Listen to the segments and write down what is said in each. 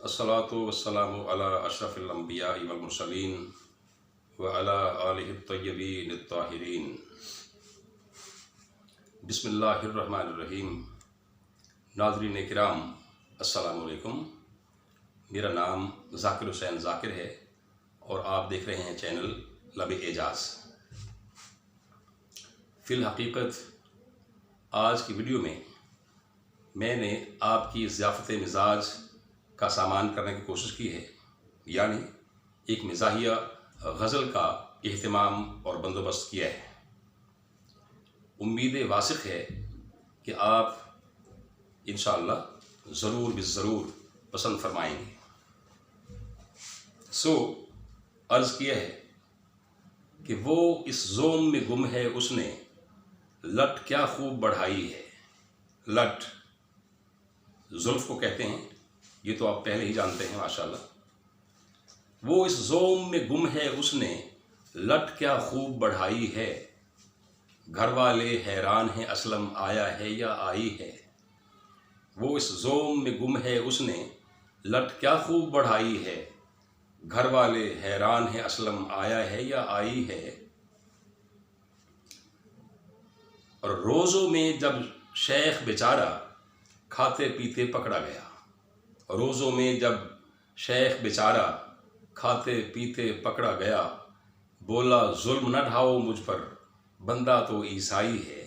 अस्सलातु वस्सलामु अला अशरफिल अंबिया वल मुरसलीन व अला आलिहि तय्यबीन अत्ताहिरीन। बिस्मिल्लाहिर रहमानिर रहीम। नाज़रीन किराम, अस्सलामु अलैकुम। मेरा नाम ज़ाकिर हुसैन ज़ाकिर है और आप देख रहे हैं चैनल लब एजाज़। फ़िल हकीकत आज की वीडियो में मैंने आपकी ज़ियाफ़त मिजाज का सामान करने की कोशिश की है, यानी एक मिज़ाहिया गज़ल का एहतमाम और बंदोबस्त किया है। उम्मीद वासिक़ है कि आप इंशाअल्लाह ज़रूर ज़रूर पसंद फरमाएंगे। अर्ज़ किया है कि वो इस ज़ोम में गुम है उसने लट क्या खूब बढ़ाई है। लट ज़ुल्फ़ को कहते हैं, ये तो आप पहले ही जानते हैं माशाअल्लाह। वो इस ज़ोम में गुम है उसने लट क्या खूब बढ़ाई है। घर वाले हैरान हैं असलम आया है या आई है। वो इस ज़ोम में गुम है उसने लट क्या खूब बढ़ाई है। घर वाले हैरान हैं असलम आया है या आई है। और रोज़ों में जब शेख बेचारा खाते पीते पकड़ा गया। रोज़ों में जब शेख बेचारा खाते पीते पकड़ा गया। बोला जुल्म न ढाओ मुझ पर बंदा तो ईसाई है।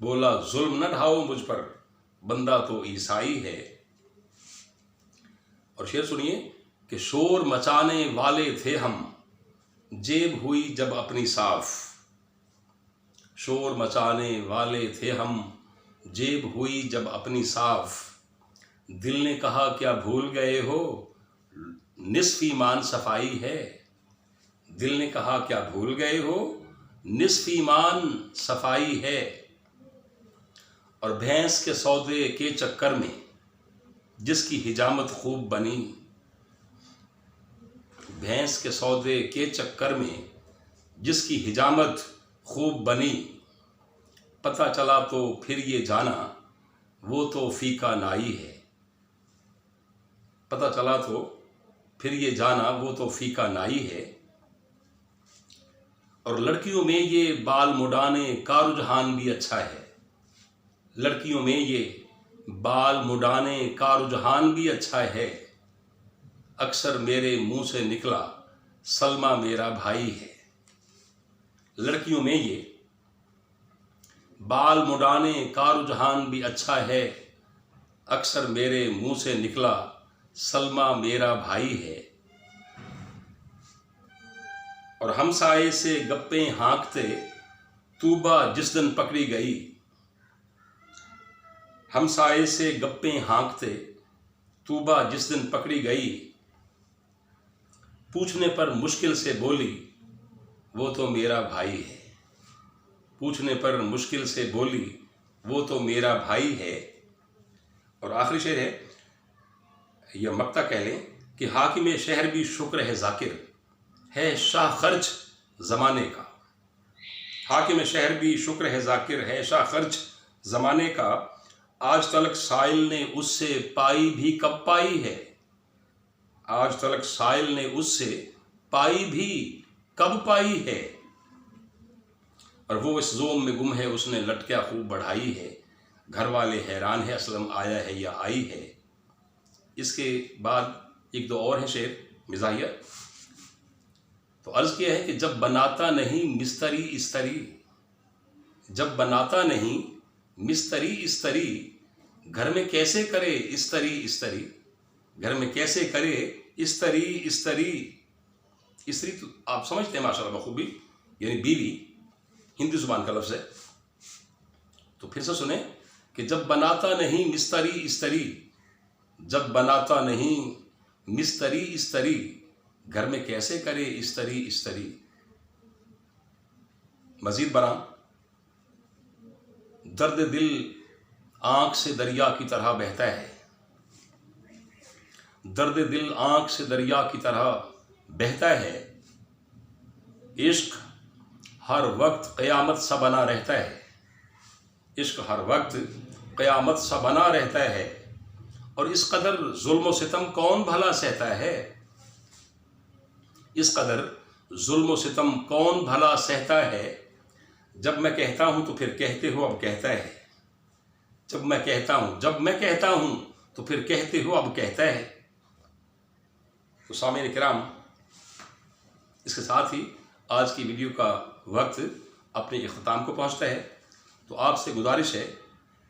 बोला जुल्म न ढाओ मुझ पर बंदा तो ईसाई है। और शेर सुनिए कि शोर मचाने वाले थे हम जेब हुई जब अपनी साफ। शोर मचाने वाले थे हम जेब हुई जब अपनी साफ। दिल ने कहा क्या भूल गए हो निस्फ़ ईमान सफाई है। दिल ने कहा क्या भूल गए हो निस्फ़ ईमान सफाई है। और भैंस के सौदे के चक्कर में जिसकी हिजामत खूब बनी। भैंस के सौदे के चक्कर में जिसकी हिजामत खूब बनी। पता चला तो फिर ये जाना वो तो फीका नाई है। पता चला तो फिर ये जाना वो तो फीका नाई है। और लड़कियों में ये बाल मुड़ाने का रुझान भी अच्छा है। लड़कियों में ये बाल मुड़ाने का रुझान भी अच्छा है। अक्सर मेरे मुंह से निकला सलमा मेरा भाई है। लड़कियों में ये बाल मुड़ाने का रुझान भी अच्छा है। अक्सर मेरे मुंह से निकला सलमा मेरा भाई है। और हमसाये से गप्पे हाँकते तूबा जिस दिन पकड़ी गई। हमसाये से गप्पे हाँकते तूबा जिस दिन पकड़ी गई। पूछने पर मुश्किल से बोली वो तो मेरा भाई है। पूछने पर मुश्किल से बोली वो तो मेरा भाई है। और आखिरी शेर है, यह मक्ता कह लें कि हाकिम शहर भी शुक्र है ज़ाकिर है शाह खर्च ज़माने का। हाकिम शहर भी शुक्र है ज़ाकिर है शाह खर्च ज़माने का। आज तलक साइल ने उससे पाई भी कब पाई है। आज तलक साइल ने उससे पाई भी कब पाई है। और वो इस ज़ोम में गुम है उसने लट क्या खूब बढ़ाई है। घर वाले हैरान है असलम आया है या आई है। इसके बाद एक दो और हैं शेर मिज़ाहिया। तो अर्ज़ किया है कि जब बनाता नहीं मिस्तरी इस्तरी। जब बनाता नहीं मिस्तरी इस्तरी। घर में कैसे करे इस्तरी इस्तरी। घर में कैसे करे इस्तरी इस्तरी। इस्तरी तो आप समझते हैं माशाअल्लाह बखूबी, यानी बीवी हिंदी ज़ुबान का लफ्ज़ है। तो फिर से सुने कि जब बनाता नहीं मिस्तरी इस्तरी। जब बनाता नहीं मिस्तरी इस्तरी। घर में कैसे करे इस्तरी इस्तरी। मज़ीद बना दर्द दिल आँख से दरिया की तरह बहता है। दर्द दिल आँख से दरिया की तरह बहता है। इश्क हर वक्त क़यामत सा बना रहता है। इश्क हर वक्त क़यामत सा बना रहता है। और इस कदर जुल्म सितम कौन भला सहता है, इस कदर जुल्म सितम कौन भला सहता है। जब मैं कहता हूं तो फिर कहते हो अब कहता है, जब मैं कहता हूं तो फिर कहते हो अब कहता है। तो सामीन किराम, इसके साथ ही आज की वीडियो का वक्त अपने इख्तिताम को पहुंचता है। तो आपसे गुजारिश है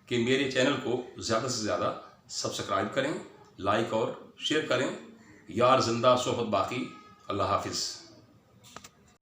कि मेरे चैनल को ज़्यादा से ज़्यादा सब्सक्राइब करें, लाइक और शेयर करें। यार जिंदा सोहबत बाकी। अल्लाह हाफिज़।